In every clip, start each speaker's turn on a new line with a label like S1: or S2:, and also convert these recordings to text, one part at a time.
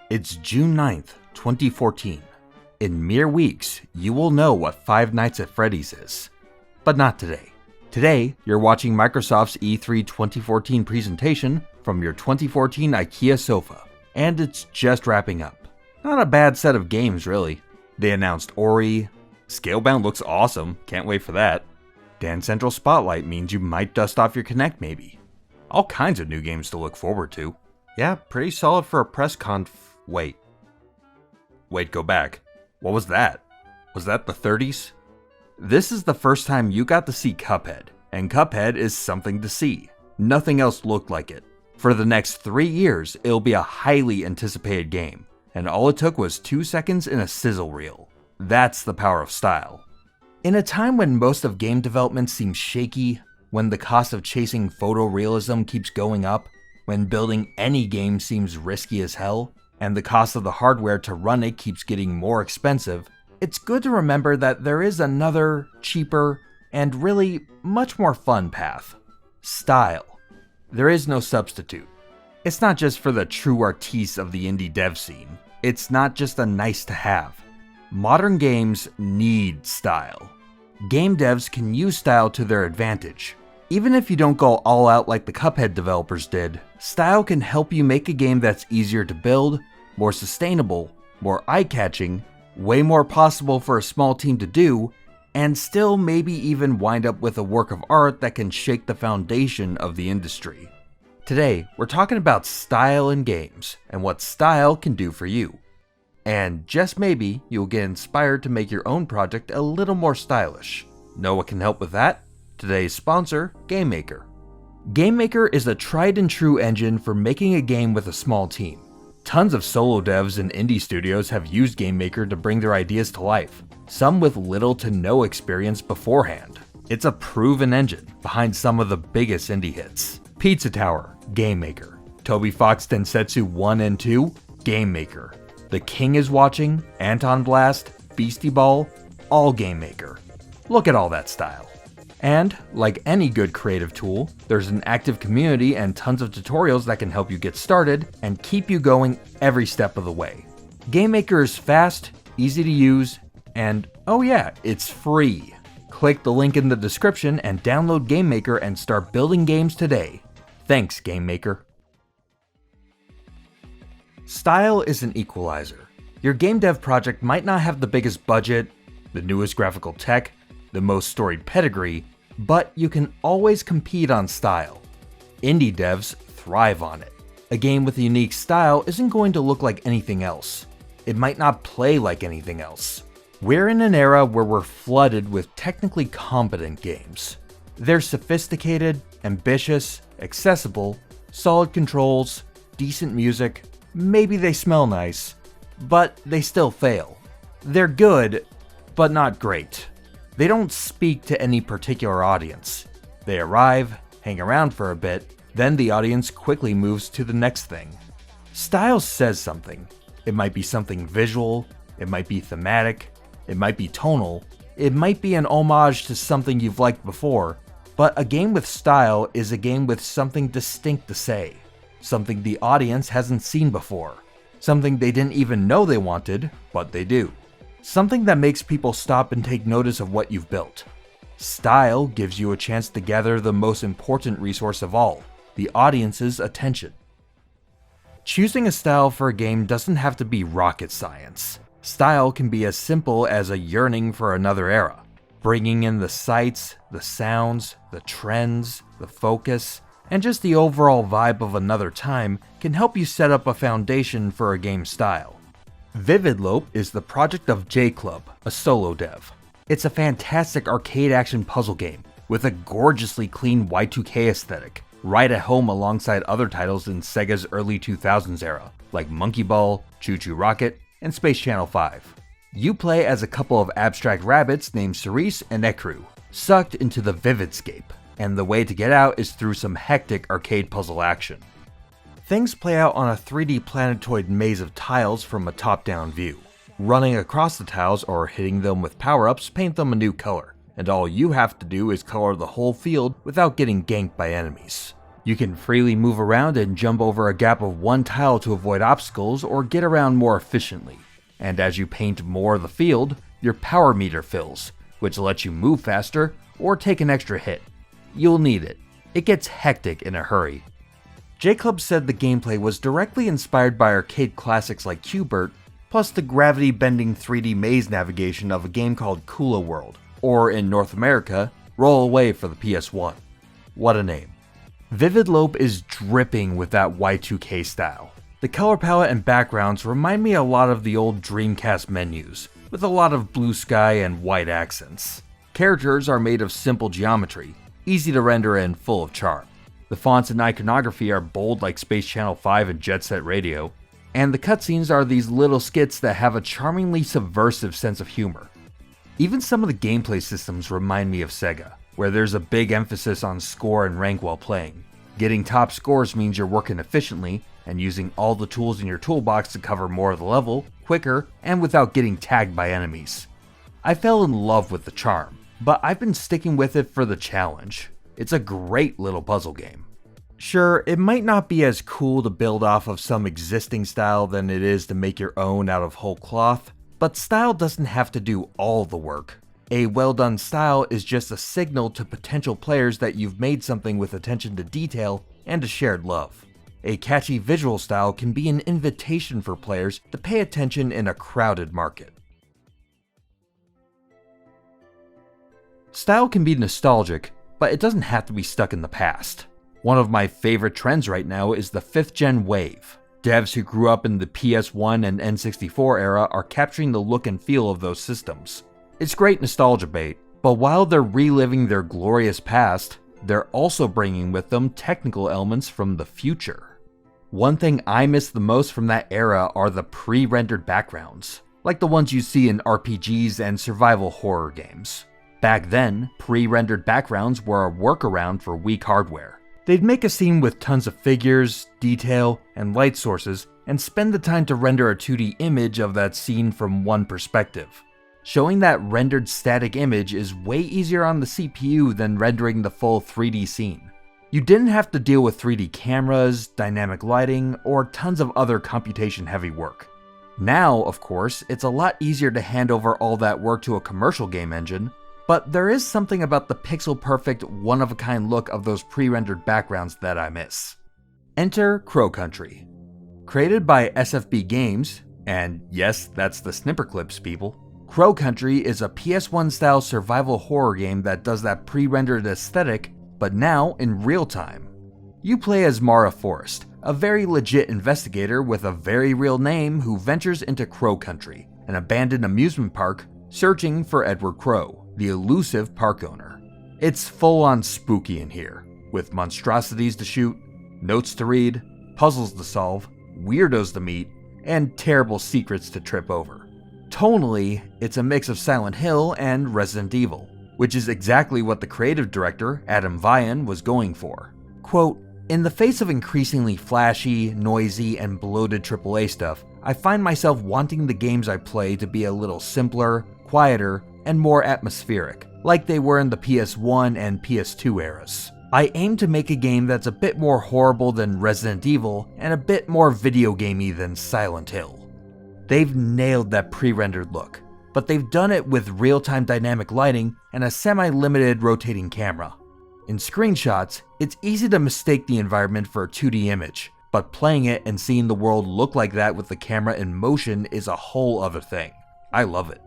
S1: It's June 9th, 2014. In mere weeks, you will know what Five Nights at Freddy's is. But not today. Today, you're watching Microsoft's E3 2014 presentation from your 2014 IKEA sofa, and it's just wrapping up. Not a bad set of games, really. They announced Ori, Scalebound looks awesome, can't wait for that. Dance Central Spotlight means you might dust off your Kinect maybe. All kinds of new games to look forward to. Yeah, pretty solid for a press conf... Wait, go back. What was that? Was that the 30s? This is the first time you got to see Cuphead, and Cuphead is something to see. Nothing else looked like it. For the next 3 years, it'll be a highly anticipated game, and all it took was 2 seconds in a sizzle reel. That's the power of style. In a time when most of game development seems shaky, when the cost of chasing photorealism keeps going up, when building any game seems risky as hell, and the cost of the hardware to run it keeps getting more expensive, it's good to remember that there is another, cheaper, and really much more fun path. Style. There is no substitute. It's not just for the true artistes of the indie dev scene. It's not just a nice to have. Modern games need style. Game devs can use style to their advantage. Even if you don't go all out like the Cuphead developers did, style can help you make a game that's easier to build, more sustainable, more eye-catching, way more possible for a small team to do, and still maybe even wind up with a work of art that can shake the foundation of the industry. Today, we're talking about style in games, and what style can do for you. And just maybe, you'll get inspired to make your own project a little more stylish. Know what can help with that? Today's sponsor, GameMaker. GameMaker is a tried and true engine for making a game with a small team. Tons of solo devs and indie studios have used GameMaker to bring their ideas to life, some with little to no experience beforehand. It's a proven engine behind some of the biggest indie hits. Pizza Tower, GameMaker. Toby Fox Densetsu 1 and 2, GameMaker. The King is Watching, Anton Blast, Beastie Ball, all GameMaker. Look at all that style. And, like any good creative tool, there's an active community and tons of tutorials that can help you get started and keep you going every step of the way. GameMaker is fast, easy to use, and oh yeah, it's free. Click the link in the description and download GameMaker and start building games today. Thanks, GameMaker. Style is an equalizer. Your game dev project might not have the biggest budget, the newest graphical tech, the most storied pedigree, but you can always compete on style. Indie devs thrive on it. A game with a unique style isn't going to look like anything else. It might not play like anything else. We're in an era where we're flooded with technically competent games. They're sophisticated, ambitious, accessible, solid controls, decent music, maybe they smell nice, but they still fail. They're good, but not great. They don't speak to any particular audience. They arrive, hang around for a bit, then the audience quickly moves to the next thing. Style says something. It might be something visual, it might be thematic, it might be tonal, it might be an homage to something you've liked before, but a game with style is a game with something distinct to say, something the audience hasn't seen before, something they didn't even know they wanted, but they do. Something that makes people stop and take notice of what you've built. Style gives you a chance to gather the most important resource of all, the audience's attention. Choosing a style for a game doesn't have to be rocket science. Style can be as simple as a yearning for another era, bringing in the sights, the sounds, the trends, the focus, and just the overall vibe of another time can help you set up a foundation for a game's style. Vividlope is the project of J-Club, a solo dev. It's a fantastic arcade action puzzle game with a gorgeously clean Y2K aesthetic, right at home alongside other titles in Sega's early 2000s era, like Monkey Ball, Choo Choo Rocket, and Space Channel 5. You play as a couple of abstract rabbits named Cerise and Ekru, sucked into the Vividscape, and the way to get out is through some hectic arcade puzzle action. Things play out on a 3D planetoid maze of tiles from a top-down view. Running across the tiles or hitting them with power-ups paint them a new color. and all you have to do is color the whole field without getting ganked by enemies. You can freely move around and jump over a gap of one tile to avoid obstacles or get around more efficiently. And as you paint more of the field, your power meter fills, which lets you move faster or take an extra hit. You'll need it. It gets hectic in a hurry. J-Club said the gameplay was directly inspired by arcade classics like Q*bert, plus the gravity-bending 3D maze navigation of a game called Kula World, or in North America, Roll Away for the PS1. What a name. Vividlope is dripping with that Y2K style. The color palette and backgrounds remind me a lot of the old Dreamcast menus, with a lot of blue sky and white accents. Characters are made of simple geometry, easy to render and full of charm. The fonts and iconography are bold like Space Channel 5 and Jet Set Radio, and the cutscenes are these little skits that have a charmingly subversive sense of humor. Even some of the gameplay systems remind me of Sega, where there's a big emphasis on score and rank while playing. Getting top scores means you're working efficiently and using all the tools in your toolbox to cover more of the level, quicker, and without getting tagged by enemies. I fell in love with the charm, but I've been sticking with it for the challenge. It's a great little puzzle game. Sure, it might not be as cool to build off of some existing style than it is to make your own out of whole cloth, but style doesn't have to do all the work. A well-done style is just a signal to potential players that you've made something with attention to detail and a shared love. A catchy visual style can be an invitation for players to pay attention in a crowded market. Style can be nostalgic, but it doesn't have to be stuck in the past. One of my favorite trends right now is the 5th gen wave. Devs who grew up in the PS1 and N64 era are capturing the look and feel of those systems. It's great nostalgia bait, but while they're reliving their glorious past, they're also bringing with them technical elements from the future. One thing I miss the most from that era are the pre-rendered backgrounds, like the ones you see in RPGs and survival horror games. Back then, pre-rendered backgrounds were a workaround for weak hardware. They'd make a scene with tons of figures, detail, and light sources, and spend the time to render a 2D image of that scene from one perspective. Showing that rendered static image is way easier on the CPU than rendering the full 3D scene. You didn't have to deal with 3D cameras, dynamic lighting, or tons of other computation-heavy work. Now, of course, it's a lot easier to hand over all that work to a commercial game engine, but there is something about the pixel-perfect, one-of-a-kind look of those pre-rendered backgrounds that I miss. Enter Crow Country. Created by SFB Games, and yes, that's the Snipperclips people, Crow Country is a PS1-style survival horror game that does that pre-rendered aesthetic, but now in real time. You play as Mara Forrest, a very legit investigator with a very real name who ventures into Crow Country, an abandoned amusement park, searching for Edward Crow, the elusive park owner. It's full-on spooky in here, with monstrosities to shoot, notes to read, puzzles to solve, weirdos to meet, and terrible secrets to trip over. Tonally, it's a mix of Silent Hill and Resident Evil, which is exactly what the creative director, Adam Vian, was going for. Quote, "In the face of increasingly flashy, noisy, and bloated AAA stuff, I find myself wanting the games I play to be a little simpler, quieter, and more atmospheric, like they were in the PS1 and PS2 eras. I aim to make a game that's a bit more horrible than Resident Evil and a bit more video gamey than Silent Hill." They've nailed that pre-rendered look, but they've done it with real-time dynamic lighting and a semi-limited rotating camera. In screenshots, it's easy to mistake the environment for a 2D image, but playing it and seeing the world look like that with the camera in motion is a whole other thing. I love it.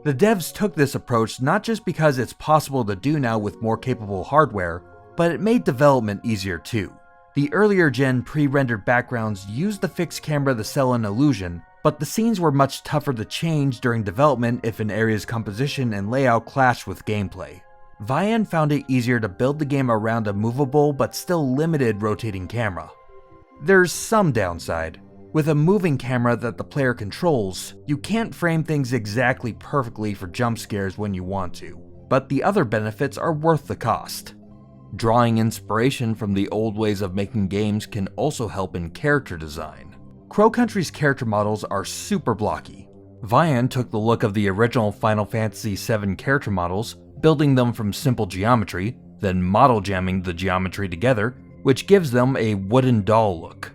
S1: The devs took this approach not just because it's possible to do now with more capable hardware, but it made development easier too. The earlier gen pre-rendered backgrounds used the fixed camera to sell an illusion, but the scenes were much tougher to change during development if an area's composition and layout clashed with gameplay. Vian found it easier to build the game around a movable but still limited rotating camera. There's some downside. With a moving camera that the player controls, you can't frame things exactly perfectly for jump scares when you want to, but the other benefits are worth the cost. Drawing inspiration from the old ways of making games can also help in character design. Crow Country's character models are super blocky. Vian took the look of the original Final Fantasy VII character models, building them from simple geometry, then model jamming the geometry together, which gives them a wooden doll look.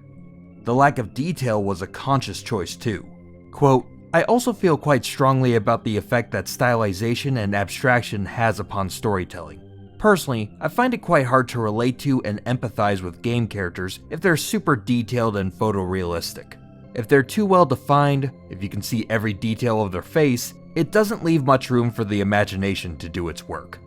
S1: The lack of detail was a conscious choice too. Quote, "I also feel quite strongly about the effect that stylization and abstraction has upon storytelling. Personally, I find it quite hard to relate to and empathize with game characters if they're super detailed and photorealistic. If they're too well defined, if you can see every detail of their face, it doesn't leave much room for the imagination to do its work."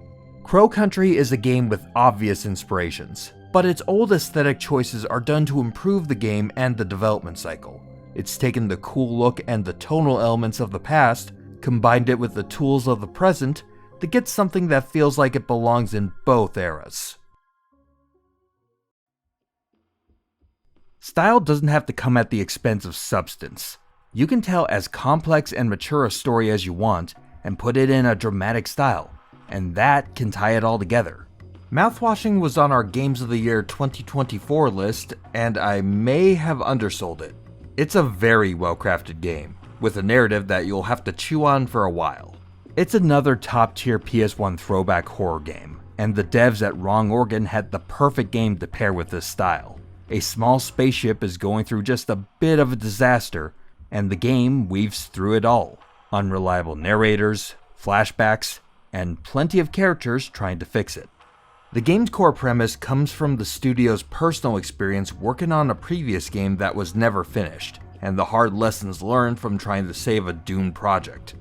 S1: Crow Country is a game with obvious inspirations, but its old aesthetic choices are done to improve the game and the development cycle. It's taken the cool look and the tonal elements of the past, combined it with the tools of the present, to get something that feels like it belongs in both eras. Style doesn't have to come at the expense of substance. You can tell as complex and mature a story as you want, and put it in a dramatic style, and that can tie it all together. Mouthwashing was on our Games of the Year 2024 list, and I may have undersold it. It's a very well-crafted game, with a narrative that you'll have to chew on for a while. It's another top-tier PS1 throwback horror game, and the devs at Wrong Organ had the perfect game to pair with this style. A small spaceship is going through just a bit of a disaster, and the game weaves through it all. Unreliable narrators, flashbacks, and plenty of characters trying to fix it. The game's core premise comes from the studio's personal experience working on a previous game that was never finished, and the hard lessons learned from trying to save a doomed project.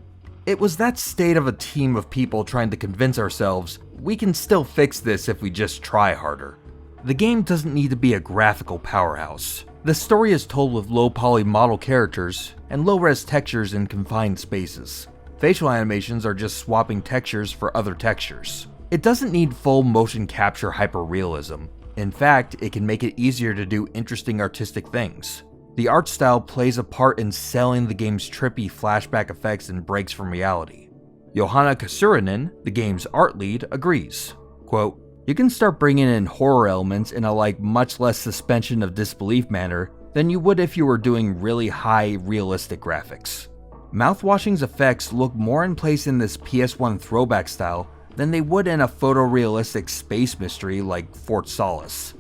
S1: It was that state of a team of people trying to convince ourselves we can still fix this if we just try harder. The game doesn't need to be a graphical powerhouse. The story is told with low-poly model characters and low-res textures in confined spaces. Facial animations are just swapping textures for other textures. It doesn't need full motion capture hyperrealism. In fact, it can make it easier to do interesting artistic things. The art style plays a part in selling the game's trippy flashback effects and breaks from reality. Johanna Kasurinen, the game's art lead, agrees. Quote, "You can start bringing in horror elements in a much less suspension of disbelief manner than you would if you were doing really high realistic graphics." Mouthwashing's effects look more in place in this PS1 throwback style than they would in a photorealistic space mystery like Fort Solace.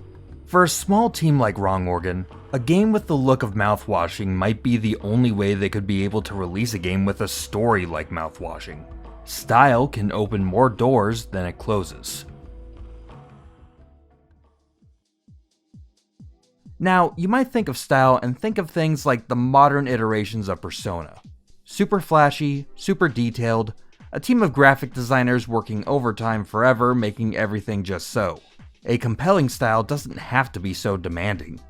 S1: For a small team like Wrong Organ, a game with the look of Mouthwashing might be the only way they could be able to release a game with a story like Mouthwashing. Style can open more doors than it closes. Now, you might think of style and think of things like the modern iterations of Persona. Super flashy, super detailed, a team of graphic designers working overtime forever making everything just so. A compelling style doesn't have to be so demanding.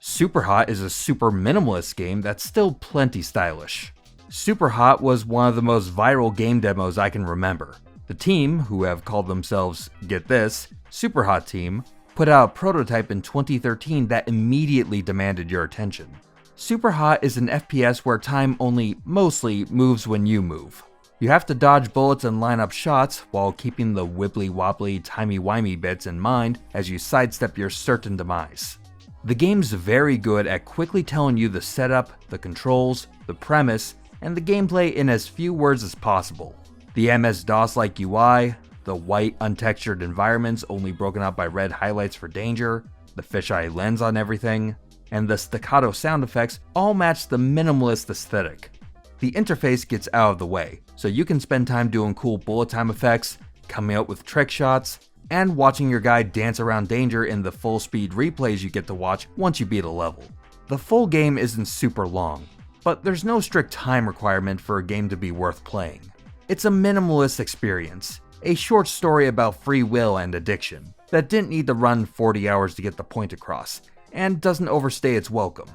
S1: Superhot is a super minimalist game that's still plenty stylish. Superhot was one of the most viral game demos I can remember. The team, who have called themselves, get this, Superhot Team, put out a prototype in 2013 that immediately demanded your attention. Superhot is an FPS where time only mostly moves when you move. You have to dodge bullets and line up shots while keeping the wibbly-wobbly, timey-wimey bits in mind as you sidestep your certain demise. The game's very good at quickly telling you the setup, the controls, the premise, and the gameplay in as few words as possible. The MS-DOS-like UI, the white, untextured environments only broken up by red highlights for danger, the fisheye lens on everything, and the staccato sound effects all match the minimalist aesthetic. The interface gets out of the way, so you can spend time doing cool bullet time effects, coming out with trick shots, and watching your guy dance around danger in the full speed replays you get to watch once you beat a level. The full game isn't super long, but there's no strict time requirement for a game to be worth playing. It's a minimalist experience, a short story about free will and addiction, that didn't need to run 40 hours to get the point across, and doesn't overstay its welcome.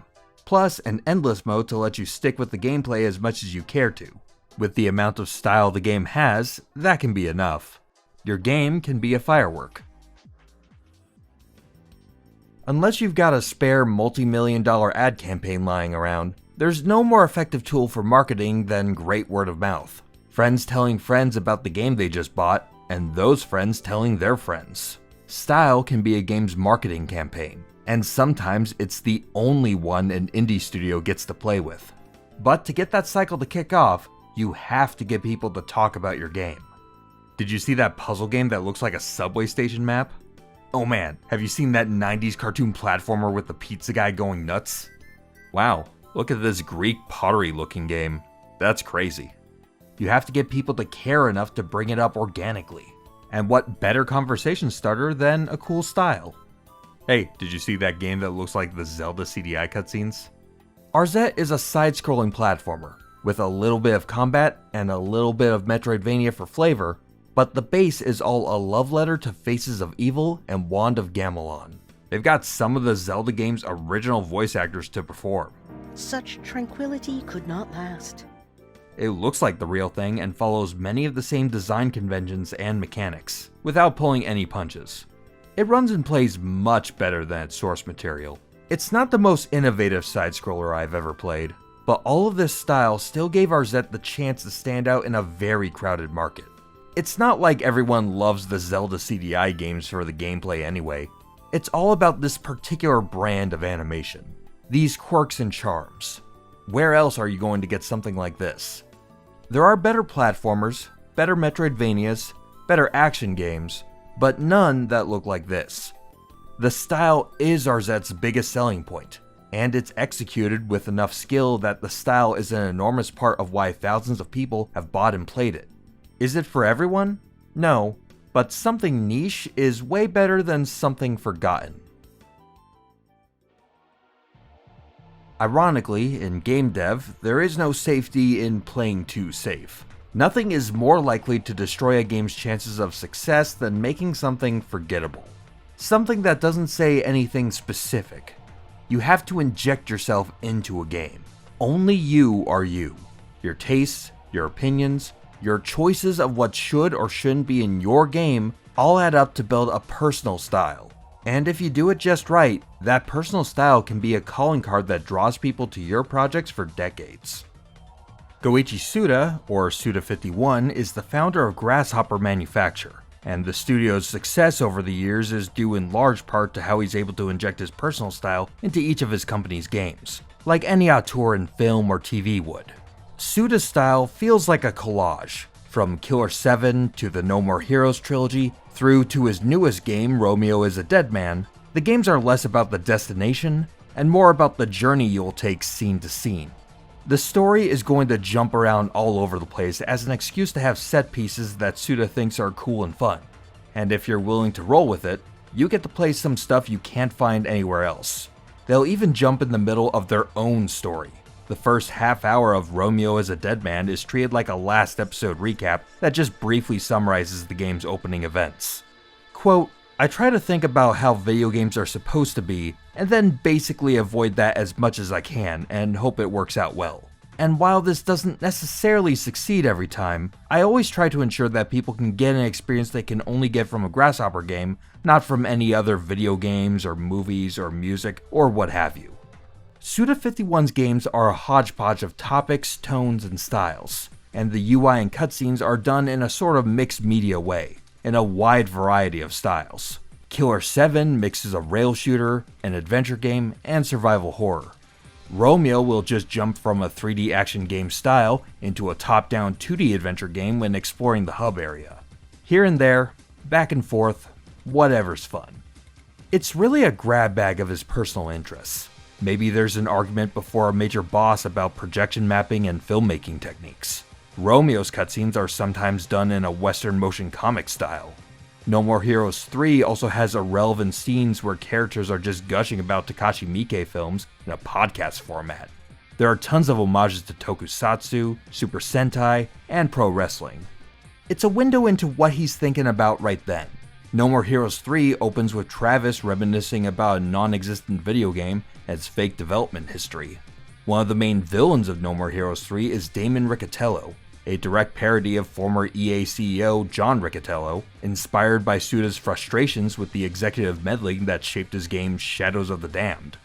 S1: Plus, an endless mode to let you stick with the gameplay as much as you care to. With the amount of style the game has, that can be enough. Your game can be a firework. Unless you've got a spare multi-million-dollar ad campaign lying around, there's no more effective tool for marketing than great word of mouth. Friends telling friends about the game they just bought, and those friends telling their friends. Style can be a game's marketing campaign, and sometimes it's the only one an indie studio gets to play with. But to get that cycle to kick off, you have to get people to talk about your game. Did you see that puzzle game that looks like a subway station map? Oh man, have you seen that 90s cartoon platformer with the pizza guy going nuts? Wow, look at this Greek pottery looking game. That's crazy. You have to get people to care enough to bring it up organically. And what better conversation starter than a cool style? Hey, did you see that game that looks like the Zelda CDI cutscenes? Arzette is a side-scrolling platformer, with a little bit of combat and a little bit of Metroidvania for flavor, but the base is all a love letter to Faces of Evil and Wand of Gamelon. They've got some of the Zelda game's original voice actors to perform.
S2: Such tranquility could not last.
S1: It looks like the real thing and follows many of the same design conventions and mechanics, without pulling any punches. It runs and plays much better than its source material. It's not the most innovative side-scroller I've ever played, but all of this style still gave Arzette the chance to stand out in a very crowded market. It's not like everyone loves the Zelda CDI games for the gameplay anyway. It's all about this particular brand of animation. These quirks and charms. Where else are you going to get something like this? There are better platformers, better Metroidvanias, better action games, but none that look like this. The style is Arzette's biggest selling point, and it's executed with enough skill that the style is an enormous part of why thousands of people have bought and played it. Is it for everyone? No, but something niche is way better than something forgotten. Ironically, in game dev, there is no safety in playing too safe. Nothing is more likely to destroy a game's chances of success than making something forgettable. Something that doesn't say anything specific. You have to inject yourself into a game. Only you are you. Your tastes, your opinions, your choices of what should or shouldn't be in your game all add up to build a personal style. And if you do it just right, that personal style can be a calling card that draws people to your projects for decades. Goichi Suda, or Suda51, is the founder of Grasshopper Manufacture, and the studio's success over the years is due in large part to how he's able to inject his personal style into each of his company's games, like any auteur in film or TV would. Suda's style feels like a collage, from Killer 7 to the No More Heroes trilogy, through to his newest game, Romeo is a Dead Man. The games are less about the destination, and more about the journey you'll take scene to scene. The story is going to jump around all over the place as an excuse to have set pieces that Suda thinks are cool and fun. And if you're willing to roll with it, you get to play some stuff you can't find anywhere else. They'll even jump in the middle of their own story. The first half hour of Romeo is a Dead Man is treated like a last episode recap that just briefly summarizes the game's opening events. Quote, I try to think about how video games are supposed to be, and then basically avoid that as much as I can and hope it works out well. And while this doesn't necessarily succeed every time, I always try to ensure that people can get an experience they can only get from a Grasshopper game, not from any other video games or movies or music or what have you. Suda51's games are a hodgepodge of topics, tones, and styles, and the UI and cutscenes are done in a sort of mixed media way, in a wide variety of styles. Killer 7 mixes a rail shooter, an adventure game, and survival horror. Romeo will just jump from a 3D action game style into a top-down 2D adventure game when exploring the hub area. Here and there, back and forth, whatever's fun. It's really a grab bag of his personal interests. Maybe there's an argument before a major boss about projection mapping and filmmaking techniques. Romeo's cutscenes are sometimes done in a Western motion comic style. No More Heroes 3 also has irrelevant scenes where characters are just gushing about Takashi Miike films in a podcast format. There are tons of homages to tokusatsu, Super Sentai, and pro wrestling. It's a window into what he's thinking about right then. No More Heroes 3 opens with Travis reminiscing about a non-existent video game and its fake development history. One of the main villains of No More Heroes 3 is Damon Riccatello, a direct parody of former EA CEO John Riccatello, inspired by Suda's frustrations with the executive meddling that shaped his game Shadows of the Damned.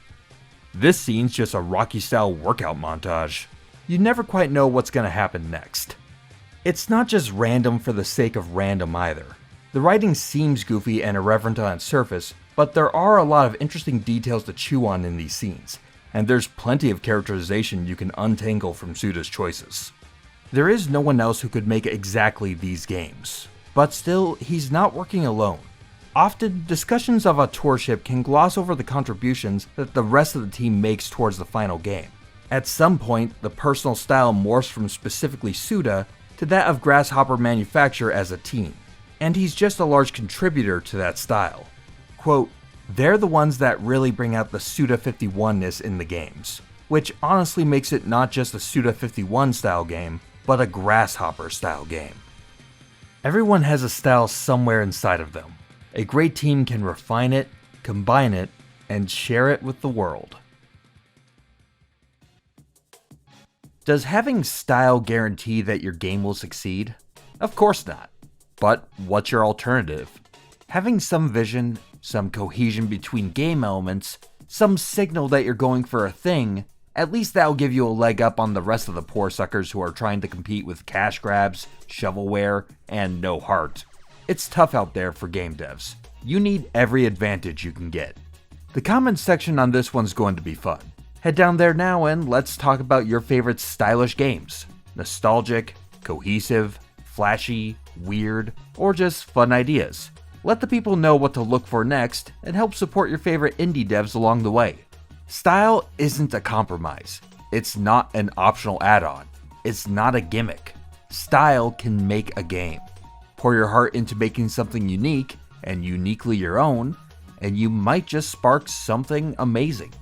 S1: This scene's just a Rocky-style workout montage. You never quite know what's gonna happen next. It's not just random for the sake of random either. The writing seems goofy and irreverent on its surface, but there are a lot of interesting details to chew on in these scenes, and there's plenty of characterization you can untangle from Suda's choices. There is no one else who could make exactly these games. But still, he's not working alone. Often, discussions of authorship can gloss over the contributions that the rest of the team makes towards the final game. At some point, the personal style morphs from specifically Suda to that of Grasshopper Manufacture as a team, and he's just a large contributor to that style. Quote, "They're the ones that really bring out the Suda 51-ness in the games, which honestly makes it not just a Suda 51 style game, but a Grasshopper style game." Everyone has a style somewhere inside of them. A great team can refine it, combine it, and share it with the world. Does having style guarantee that your game will succeed? Of course not. But what's your alternative? Having some vision, some cohesion between game elements, some signal that you're going for a thing, at least that'll give you a leg up on the rest of the poor suckers who are trying to compete with cash grabs, shovelware, and no heart. It's tough out there for game devs. You need every advantage you can get. The comments section on this one's going to be fun. Head down there now and let's talk about your favorite stylish games. Nostalgic, cohesive, flashy, weird, or just fun ideas. Let the people know what to look for next and help support your favorite indie devs along the way. Style isn't a compromise. It's not an optional add-on. It's not a gimmick. Style can make a game. Pour your heart into making something unique and uniquely your own, and you might just spark something amazing.